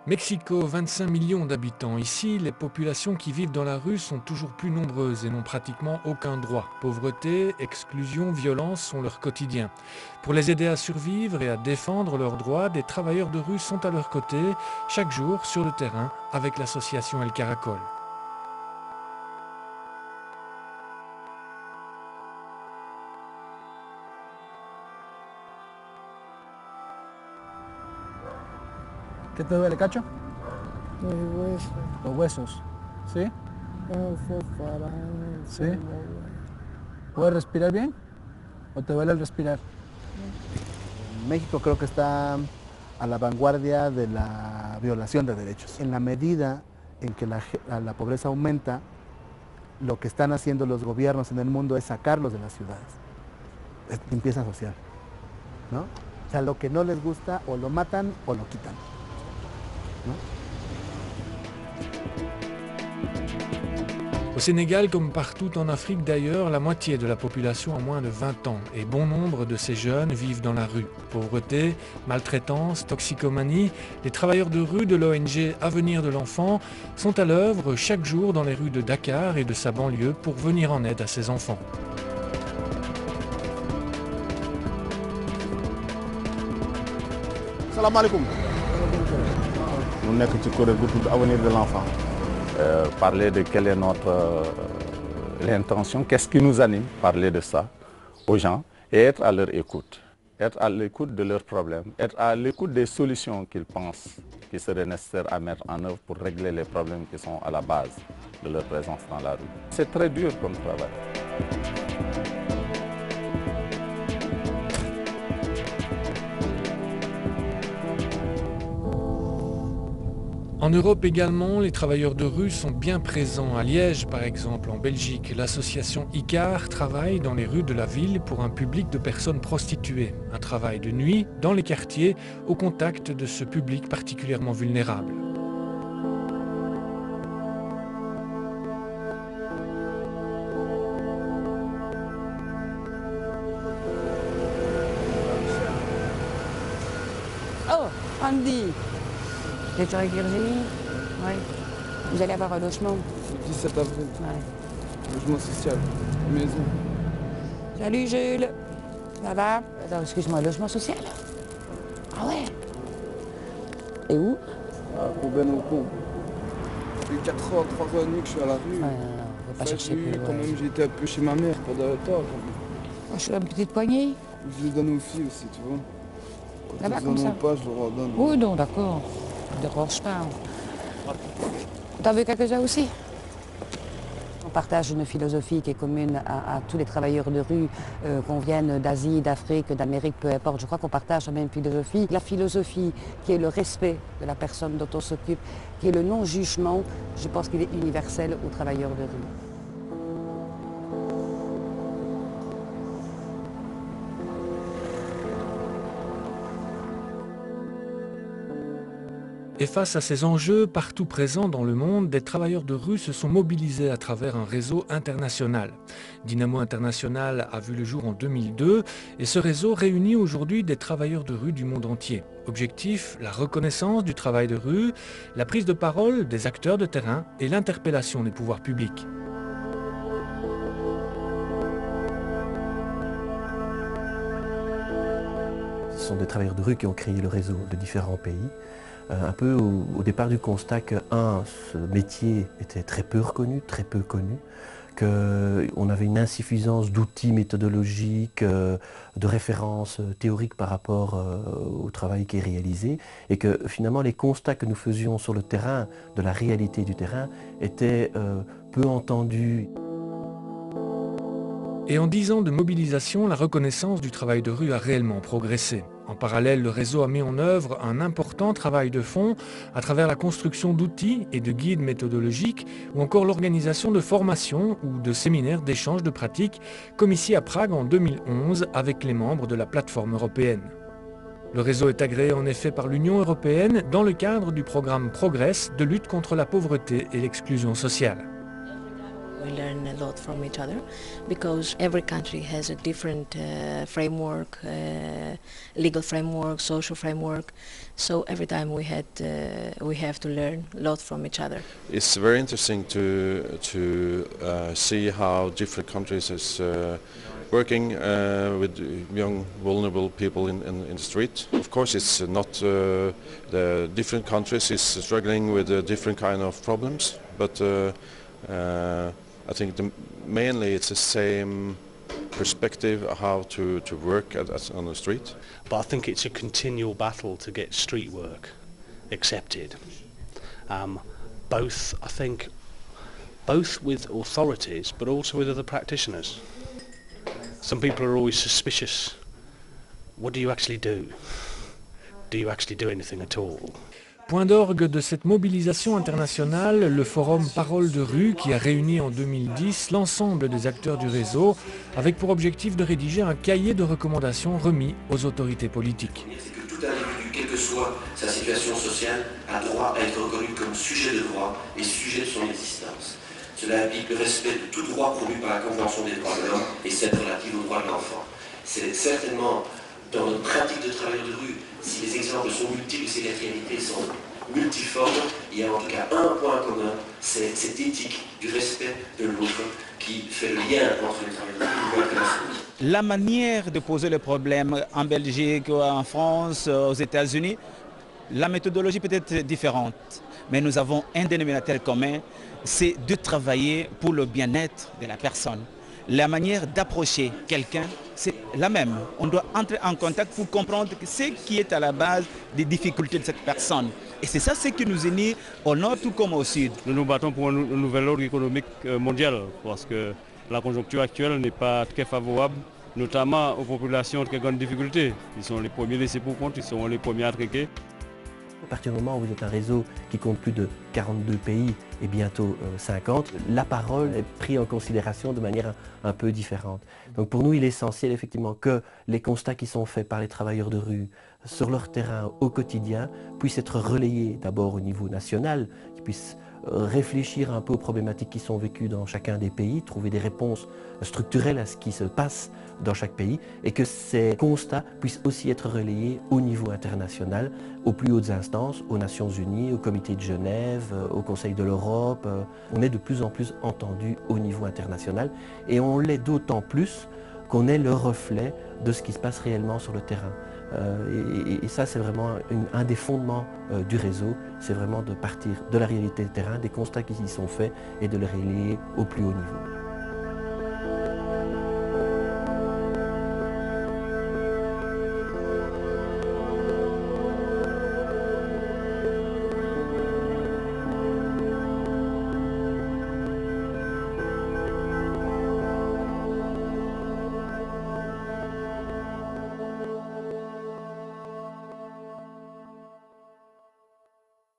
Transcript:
Mexico, 25 millions d'habitants. Ici, les populations qui vivent dans la rue sont toujours plus nombreuses et n'ont pratiquement aucun droit. Pauvreté, exclusion, violence sont leur quotidien. Pour les aider à survivre et à défendre leurs droits, des travailleurs de rue sont à leur côté, chaque jour sur le terrain, avec l'association El Caracol. ¿Qué te duele, Cacho? Los huesos. Los huesos. ¿Sí? ¿Sí? ¿Puedes respirar bien? ¿O te duele el respirar? México creo que está a la vanguardia de la violación de derechos. En la medida en que la pobreza aumenta, lo que están haciendo los gobiernos en el mundo es sacarlos de las ciudades. Es limpieza social, ¿no? O sea, lo que no les gusta o lo matan o lo quitan, ¿no? Au Sénégal, comme partout en Afrique d'ailleurs, la moitié de la population a moins de 20 ans et bon nombre de ces jeunes vivent dans la rue. Pauvreté, maltraitance, toxicomanie, les travailleurs de rue de l'ONG Avenir de l'Enfant sont à l'œuvre chaque jour dans les rues de Dakar et de sa banlieue pour venir en aide à ces enfants. Salam alaikum. Nous sommes ci kuréel gu tudd Avenir de l'Enfant. Parler de quelle est notre l'intention, qu'est-ce qui nous anime, parler de ça aux gens et être à leur écoute. Être à l'écoute de leurs problèmes, être à l'écoute des solutions qu'ils pensent qui seraient nécessaires à mettre en œuvre pour régler les problèmes qui sont à la base de leur présence dans la rue. C'est très dur comme travail. En Europe également, les travailleurs de rue sont bien présents. À Liège, par exemple, en Belgique, l'association ICAR travaille dans les rues de la ville pour un public de personnes prostituées. Un travail de nuit, dans les quartiers, au contact de ce public particulièrement vulnérable. Oh, Andy! T'es avec Virginie? Oui. Vous allez avoir un logement? Le 17 avril. Ouais. Logement social. Maison. Salut Jules. Ça va? Attends, excuse-moi, logement social? Ah ouais? Et où? Pour Ben au pont. Ça fait 4 ans, 3 ans et demi que je suis à la rue. Ouais, non, faut pas Enfin, chercher plus quand loin. même, j'ai été un peu chez ma mère pendant un temps. Je suis une petite poignée. Je les donne aux filles aussi, tu vois. Quand Là-bas, ils comme en ça. ont pas, je leur en donne. Oui, non, d'accord. Ne dérange pas. T'en veux quelques-uns aussi? On partage une philosophie qui est commune à tous les travailleurs de rue, qu'on vienne d'Asie, d'Afrique, d'Amérique, peu importe. Je crois qu'on partage la même philosophie. La philosophie qui est le respect de la personne dont on s'occupe, qui est le non-jugement, je pense qu'il est universel aux travailleurs de rue. Et face à ces enjeux partout présents dans le monde, des travailleurs de rue se sont mobilisés à travers un réseau international. Dynamo International a vu le jour en 2002 et ce réseau réunit aujourd'hui des travailleurs de rue du monde entier. Objectif, la reconnaissance du travail de rue, la prise de parole des acteurs de terrain et l'interpellation des pouvoirs publics. Ce sont des travailleurs de rue qui ont créé le réseau de différents pays. Un peu au départ du constat que, ce métier était très peu reconnu, très peu connu, qu'on avait une insuffisance d'outils méthodologiques, de références théoriques par rapport au travail qui est réalisé, et que finalement les constats que nous faisions sur le terrain, de la réalité du terrain, étaient peu entendus. Et en 10 ans de mobilisation, la reconnaissance du travail de rue a réellement progressé. En parallèle, le réseau a mis en œuvre un important travail de fond à travers la construction d'outils et de guides méthodologiques ou encore l'organisation de formations ou de séminaires d'échange de pratiques comme ici à Prague en 2011 avec les membres de la plateforme européenne. Le réseau est agréé en effet par l'Union européenne dans le cadre du programme Progress de lutte contre la pauvreté et l'exclusion sociale. we learn a lot from each other because every country has a different framework, legal framework, social framework. So every time we have to learn a lot from each other. It's very interesting to see how different countries is working with young vulnerable people in the street. Of course it's not the different countries is struggling with different kind of problems, but I think mainly it's the same perspective how to work on the street. But I think it's a continual battle to get street work accepted. Both with authorities but also with other practitioners. Some people are always suspicious. What do you actually do? Do you actually do anything at all? Point d'orgue de cette mobilisation internationale, le forum Parole de rue qui a réuni en 2010 l'ensemble des acteurs du réseau avec pour objectif de rédiger un cahier de recommandations remis aux autorités politiques. C'est que tout individu, quelle que soit sa situation sociale, a droit à être reconnu comme sujet de droit et sujet de son existence. Cela implique le respect de tout droit promu par la Convention des droits de l'homme et celle relative aux droits de l'enfant. C'est certainement dans notre pratique de travailleurs de rue, si les exemples sont multiples, si les réalités sont multiformes, il y a en tout cas un point commun, c'est cette éthique du respect de l'autre qui fait le lien entre les travailleurs de rue et la société. La manière de poser le problème en Belgique, en France, aux États-Unis, la méthodologie peut être différente, mais nous avons un dénominateur commun, c'est de travailler pour le bien-être de la personne. La manière d'approcher quelqu'un, c'est la même. On doit entrer en contact pour comprendre ce qui est à la base des difficultés de cette personne. Et c'est ça ce qui nous unit au nord tout comme au sud. Nous nous battons pour un nouvel ordre économique mondial parce que la conjoncture actuelle n'est pas très favorable, notamment aux populations qui ont des difficultés. Ils sont les premiers laissés pour compte, ils sont les premiers à traquer. À partir du moment où vous êtes un réseau qui compte plus de 42 pays et bientôt 50, la parole est prise en considération de manière un peu différente. Donc pour nous, il est essentiel effectivement que les constats qui sont faits par les travailleurs de rue sur leur terrain au quotidien puissent être relayés d'abord au niveau national, qu'ils puissent réfléchir un peu aux problématiques qui sont vécues dans chacun des pays, trouver des réponses structurelles à ce qui se passe dans chaque pays et que ces constats puissent aussi être relayés au niveau international, aux plus hautes instances, aux Nations Unies, au Comité de Genève, au Conseil de l'Europe. On est de plus en plus entendu au niveau international et on l'est d'autant plus qu'on est le reflet de ce qui se passe réellement sur le terrain. Et ça, c'est vraiment un des fondements du réseau, c'est vraiment de partir de la réalité du terrain, des constats qui y sont faits et de les relayer au plus haut niveau.